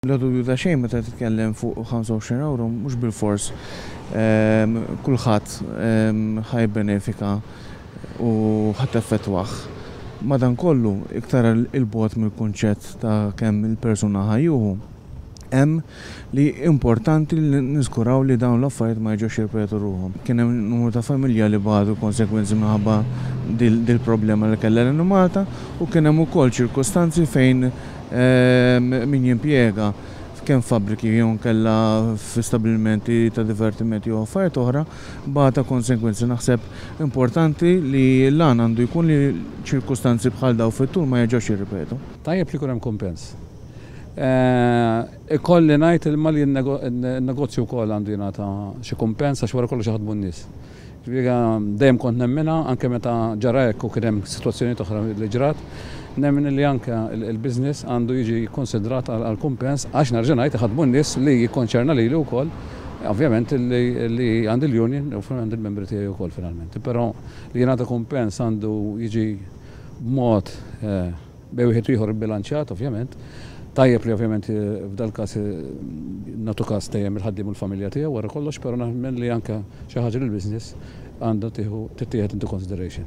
La dubju ta' xejn meta titkellem fuq 25 euro mhux bil-fors kulħadd ħaj benefika u ħadd effettwah. Madankollu iktar il-bogħod mill-kunċett ta' kemm il-persuna ħajjuhu hemm li importanti li niżguraw li dawn l-affarijiet ma jiġux jirrepetu ruhom. Kien hemm numru ta' familja li bagħtu konsekwenzi minħabba dil-problema li kellha l-inumata u kien hemm ukoll ċirkostanzi fejn min jimpjega kemm fabbriki jew kellha f'istabbilmenti ta' divertimenti u affarijiet oħra bata konsekwenzi. Naħseb importanti li l-għan għandu jkun li ċirkostanzi bħal daw fit-tul ma jiġux jirripetu. Tajjeb li jkun hemm kumpens. Ikolli ngħid il-mali n-negozju wkoll għandu jingħata xi kumpens għax wara kollox jaħdmu n-nies. Dejjem kont nemmena anke meta ġara hekk u kien hemm sitwazzjonijiet oħra li ġrat, nemmen li anke il-business għandu jiġi konsidrat għal kumpens għax nerġa' ngħid iħadmu n-nies li jikkonċerna lili wkoll, ovvjament li għandi l-union u għandi l-membri tiegħi wkoll finalment. Però li jingħata kumpens għandu jiġi b'mod bej wieħed ieħor ibbilanċjat ovvjament. Tajjeb li ovvjament f'dal każ nagħtu każ dejjem il-ħaddiem u l-familja tiegħu wara kollox, però nemmen li anke xi ħaġa lill-business għandha tittieħed into consideration.